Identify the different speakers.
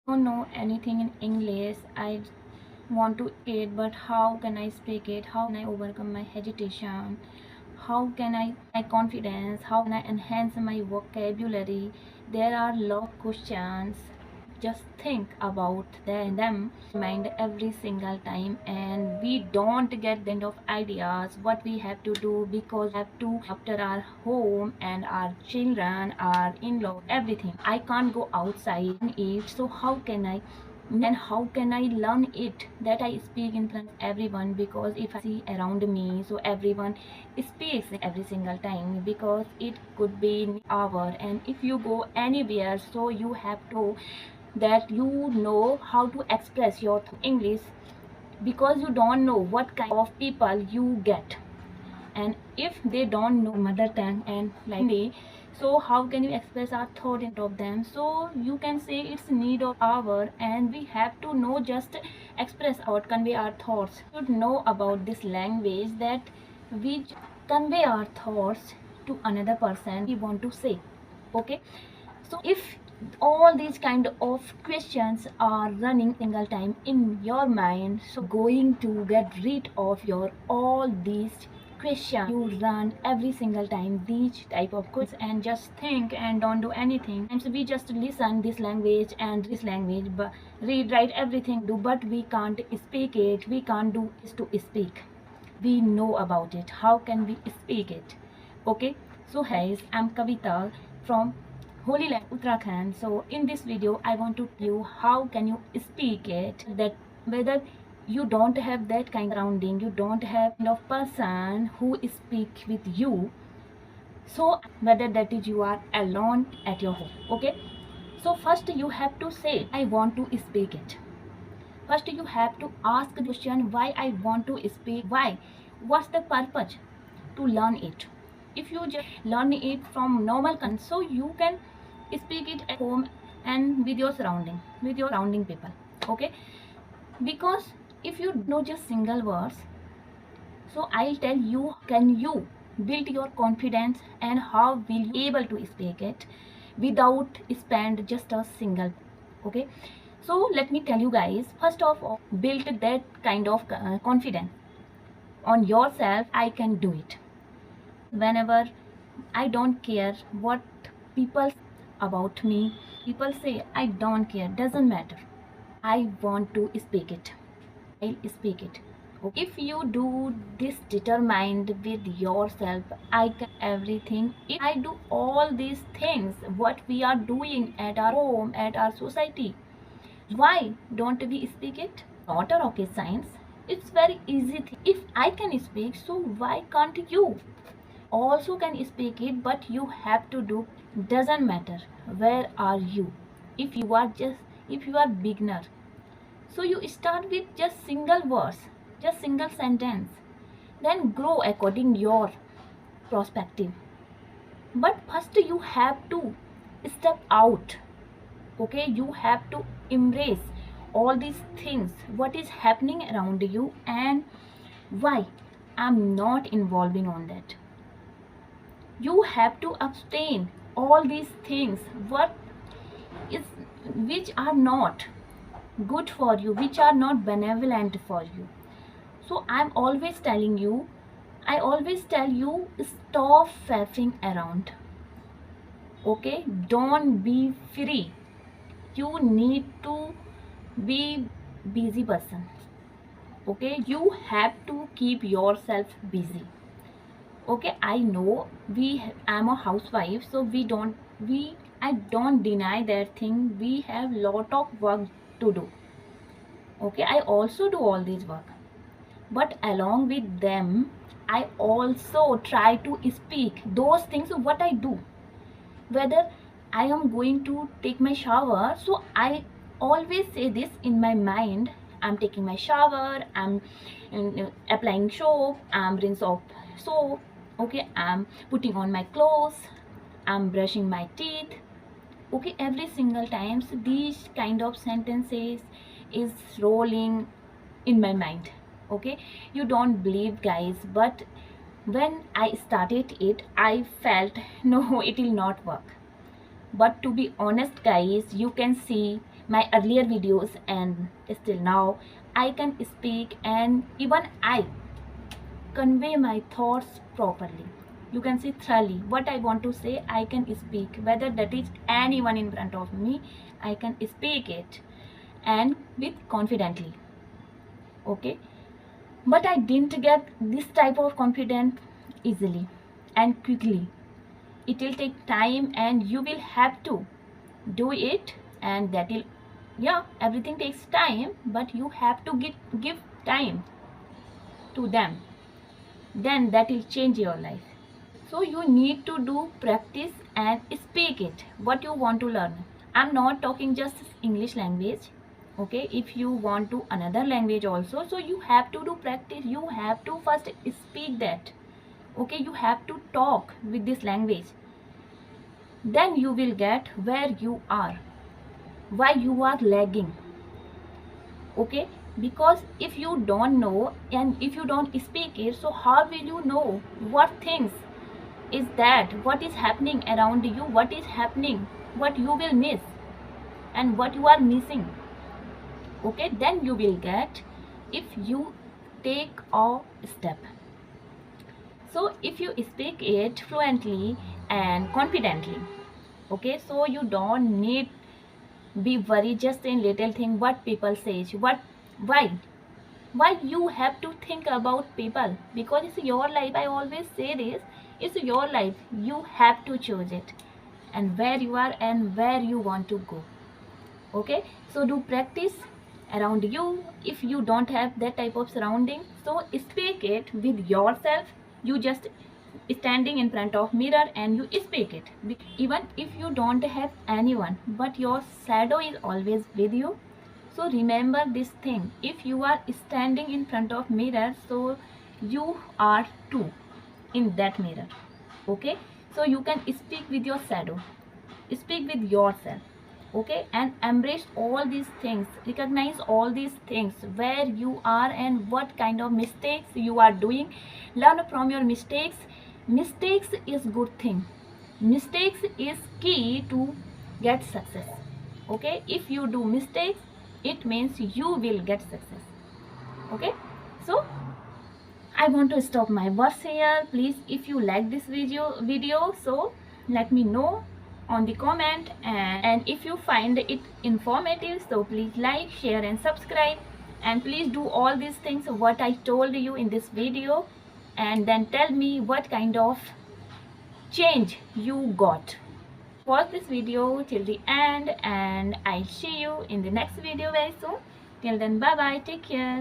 Speaker 1: Don't know anything in English. I want to it, but how can I speak it? How can I overcome my hesitation? How can I my confidence? How can I enhance my vocabulary? There are a lot of questions. Just think about them mind every single time, and we don't get the end of ideas what we have to do, because we have to after our home and our children, our in-law, everything. I can't go outside and eat, so how can I, and how can I learn it that I speak in front of everyone? Because if I see around me, so everyone speaks every single time, because it could be in hour. And if you go anywhere, so you have to that you know how to express your English, because you don't know what kind of people you get. And if they don't know mother tongue and language, so how can you express our thought in front of them? So you can say it's need of hour, and we have to know just express or convey our thoughts. We should know about this language, that we convey our thoughts to another person we want to say. Okay, so if all these kind of questions are running single time in your mind, so going to get rid of your all these questions you run every single time these type of questions, and just think and don't do anything. And so we just listen this language and this language, but read, write, everything do, but we can't speak it. We can't do is to speak. We know about it, how can we speak it? Okay, so guys, I'm Kavita from Holy Land Uttarakhand. So in this video I want to tell you how can you speak it, that whether you don't have that kind of surrounding, you don't have kind of person who speak with you, so whether that is you are alone at your home. Okay, so first you have to say I want to speak it. First you have to ask the question why I want to speak, why, what's the purpose to learn it. If you just learn it from normal so you can speak it at home and with your surrounding people. Okay, because if you know just single words, so I'll tell you can you build your confidence, and how will you able to speak it without spend just a single. Okay, so let me tell you guys, first of all, build that kind of confidence on yourself. I can do it. Whenever I don't care what people about me, people say, I don't care, doesn't matter, I want to speak it, I'll speak it. If you do this determined with yourself, I can everything. If I do all these things what we are doing at our home, at our society, why don't we speak it? Not a rocket science, it's very easy thing. If I can speak, so why can't you also can speak it? But you have to do, doesn't matter where are you. If you are just, if you are beginner, so you start with just single words, just single sentence, then grow according your perspective. But first you have to step out. Okay, you have to embrace all these things what is happening around you, and why I'm not involving on that. You have to abstain all these things what is, which are not good for you, which are not benevolent for you. So I'm always telling you, I always tell you, stop faffing around. Okay, don't be free. You need to be busy person. Okay, you have to keep yourself busy. Okay, I know I'm a housewife, so we I don't deny that thing, we have lot of work to do. Okay, I also do all this work, but along with them I also try to speak those things what I do. Whether I am going to take my shower, so I always say this in my mind, I'm taking my shower, I'm applying soap, I'm rinse off soap. Okay, I'm putting on my clothes, I'm brushing my teeth. Okay, every single times these kind of sentences is rolling in my mind. Okay, you don't believe guys, but when I started it, I felt no, it will not work. But to be honest guys, you can see my earlier videos and still now, I can speak and even I convey my thoughts properly. You can see thoroughly what I want to say. I can speak, whether that is anyone in front of me, I can speak it and with confidently. Okay, but I didn't get this type of confidence easily and quickly. It will take time and you will have to do it, and that will, yeah, everything takes time, but you have to give time to them, then that will change your life. So you need to do practice and speak it what you want to learn. I'm not talking just English language. Okay, if you want to another language also, so you have to do practice. You have to first speak that. Okay, you have to talk with this language. Then you will get where you are, why you are lagging. Okay, because if you don't know and if you don't speak it, so how will you know what things is that, what is happening around you, what is happening, what you will miss and what you are missing. Okay, then you will get if you take a step. So if you speak it fluently and confidently, okay, so you don't need be worried just in little thing what people say, what, why you have to think about people, because it's your life. I always say this, it's your life, you have to choose it and where you are and where you want to go. Okay, so do practice around you. If you don't have that type of surrounding, so speak it with yourself. You just standing in front of mirror and you speak it. Even if you don't have anyone, but your shadow is always with you. So remember this thing, if you are standing in front of mirror, so you are two in that mirror. Okay, so you can speak with your shadow, speak with yourself. Okay, and embrace all these things, recognize all these things where you are and what kind of mistakes you are doing. Learn from your mistakes. Mistakes is good thing. Mistakes is key to get success. Okay, if you do mistakes, it means you will get success. Okay, so I want to stop my words here. Please, if you like this video, so let me know on the comment, and if you find it informative, so please like, share and subscribe, and please do all these things what I told you in this video, and then tell me what kind of change you got. Watch this video till the end and I'll see you in the next video very soon. Till then, bye bye, take care.